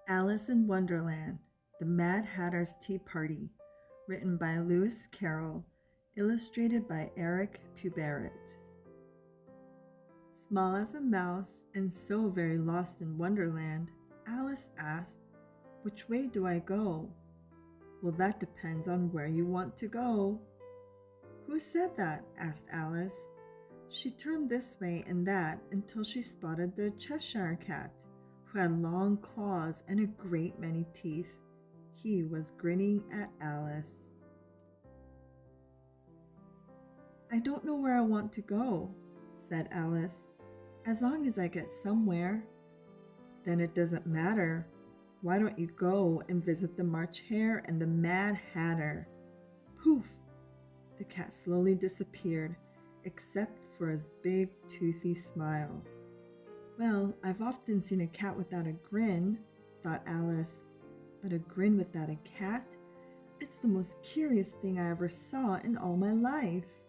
Alice in Wonderland, The Mad Hatter's Tea Party, written by Lewis Carroll, illustrated by Eric Puberett. Small as a mouse and so very lost in Wonderland, Alice asked, "Which way do I go?" "Well, that depends on where you want to go." "Who said that?" asked Alice. She turned this way and that until she spotted the Cheshire Cat, who had long claws and a great many teeth. He was grinning at Alice. "I don't know where I want to go," said Alice, "as long as I get somewhere." "Then it doesn't matter. Why don't you go and visit the March Hare and the Mad Hatter?" Poof! The cat slowly disappeared, except for his big, toothy smile. "Well, I've often seen a cat without a grin," thought Alice, "but a grin without a cat? It's the most curious thing I ever saw in all my life."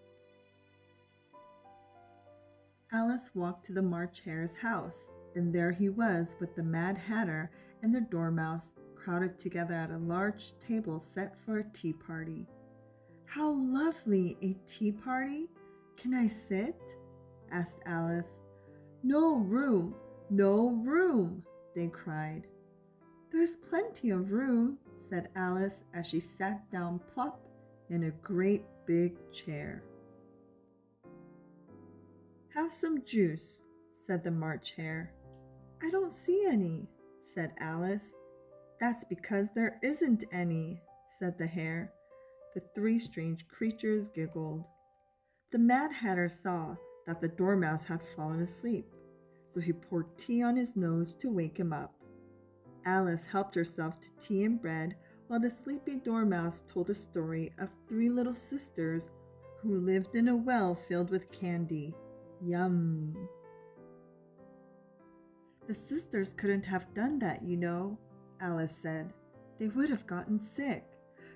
Alice walked to the March Hare's house, and there he was with the Mad Hatter and the Dormouse crowded together at a large table set for a tea party. "How lovely! A tea party? Can I sit?" asked Alice. "No room! No room!" they cried. "There's plenty of room," said Alice as she sat down plop in a great big chair. "Have some juice," said the March Hare. "I don't see any," said Alice. "That's because there isn't any," said the hare. The three strange creatures giggled. The Mad Hatter saw that the Dormouse had fallen asleep, so he poured tea on his nose to wake him up. Alice helped herself to tea and bread while the sleepy Dormouse told a story of three little sisters who lived in a well filled with candy. Yum! "The sisters couldn't have done that, you know," Alice said. "They would have gotten sick."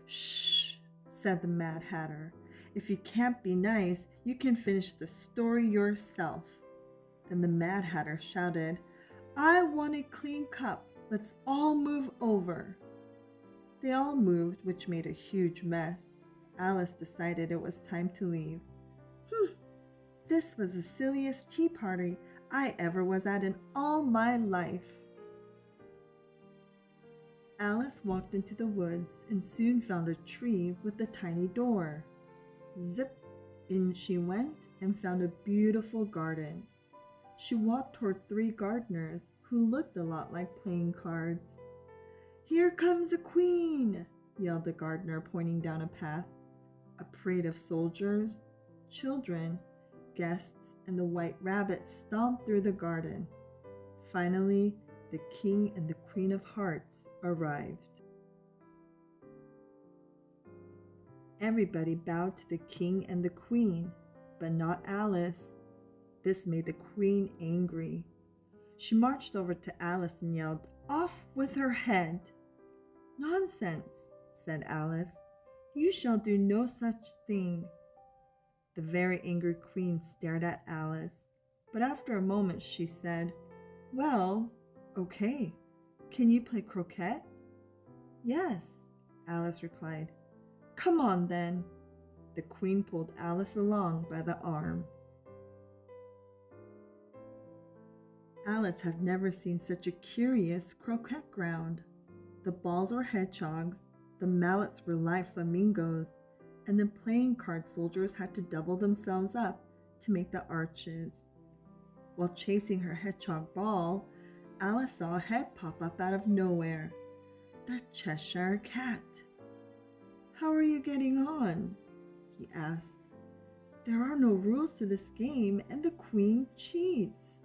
"Shh!" said the Mad Hatter. "If you can't be nice, you can finish the story yourself." Then the Mad Hatter shouted, "I want a clean cup. Let's all move over." They all moved, which made a huge mess. Alice decided it was time to leave. This was the silliest tea party I ever was at in all my life. Alice walked into the woods and soon found a tree with a tiny door. Zip! In she went and found a beautiful garden. She walked toward three gardeners who looked a lot like playing cards. "Here comes a queen!" yelled the gardener, pointing down a path. A parade of soldiers, children, guests, and the White Rabbit stomped through the garden. Finally, the King and the Queen of Hearts arrived. Everybody bowed to the King and the Queen, but not Alice. This made the Queen angry. She marched over to Alice and yelled, "Off with her head!" "Nonsense," said Alice. "You shall do no such thing." The very angry Queen stared at Alice, but after a moment she said, "Well, okay. Can you play croquet?" "Yes," Alice replied. "Come on then." The Queen pulled Alice along by the arm. Alice had never seen such a curious croquet ground. The balls were hedgehogs, the mallets were live flamingos, and the playing card soldiers had to double themselves up to make the arches. While chasing her hedgehog ball, Alice saw a head pop up out of nowhere. The Cheshire Cat. "How are you getting on?" he asked. "There are no rules to this game, and the Queen cheats."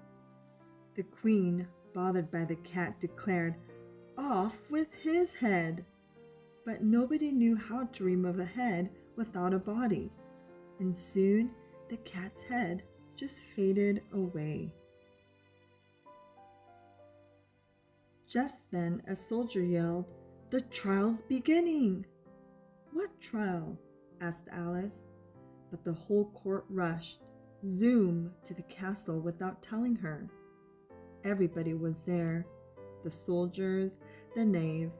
The Queen, bothered by the cat, declared, "Off with his head!" But nobody knew how to remove a head without a body, and soon the cat's head just faded away. Just then a soldier yelled, "The trial's beginning!" "What trial?" asked Alice, but the whole court rushed, zoom, to the castle without telling her. Everybody was there, the soldiers, the knave,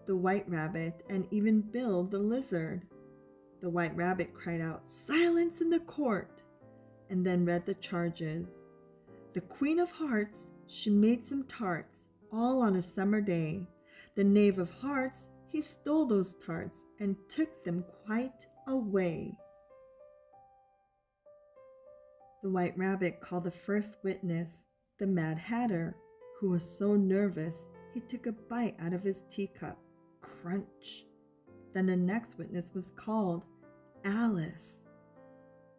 the white rabbit, and even Bill the lizard. The white rabbit cried out, "Silence in the court!" and then read the charges. The Queen of Hearts, she made some tarts, all on a summer day. The Knave of Hearts, he stole those tarts and took them quite away. The White Rabbit called the first witness, the Mad Hatter, who was so nervous he took a bite out of his teacup. Crunch! Then the next witness was called, Alice.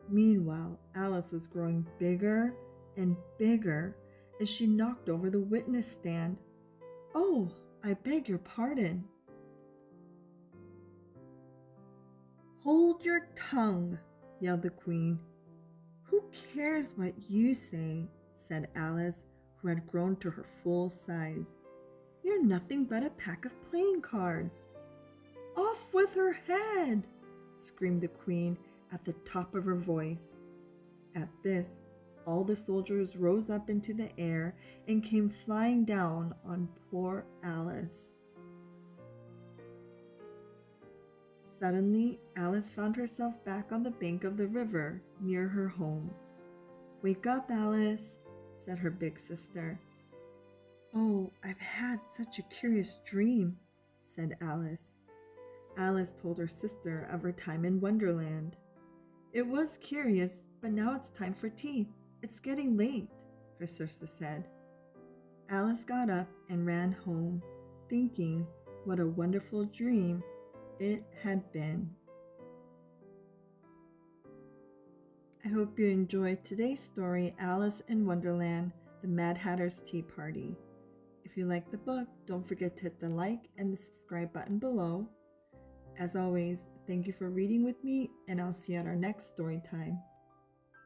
Meanwhile, Alice was growing bigger and bigger as she knocked over the witness stand. "Oh, I beg your pardon." "Hold your tongue," yelled the Queen. "Who cares what you say?" said Alice, who had grown to her full size. "You're nothing but a pack of playing cards." "Off with her head!" screamed the Queen at the top of her voice. At this, all the soldiers rose up into the air and came flying down on poor Alice. Suddenly, Alice found herself back on the bank of the river near her home. "Wake up, Alice," said her big sister. "Oh, I've had such a curious dream," said Alice. Alice told her sister of her time in Wonderland. "It was curious, but now it's time for tea. It's getting late," her sister said. Alice got up and ran home, thinking what a wonderful dream it had been. I hope you enjoyed today's story, Alice in Wonderland, the Mad Hatter's Tea Party. If you like the book, don't forget to hit the like and the subscribe button below. As always, thank you for reading with me, and I'll see you at our next story time.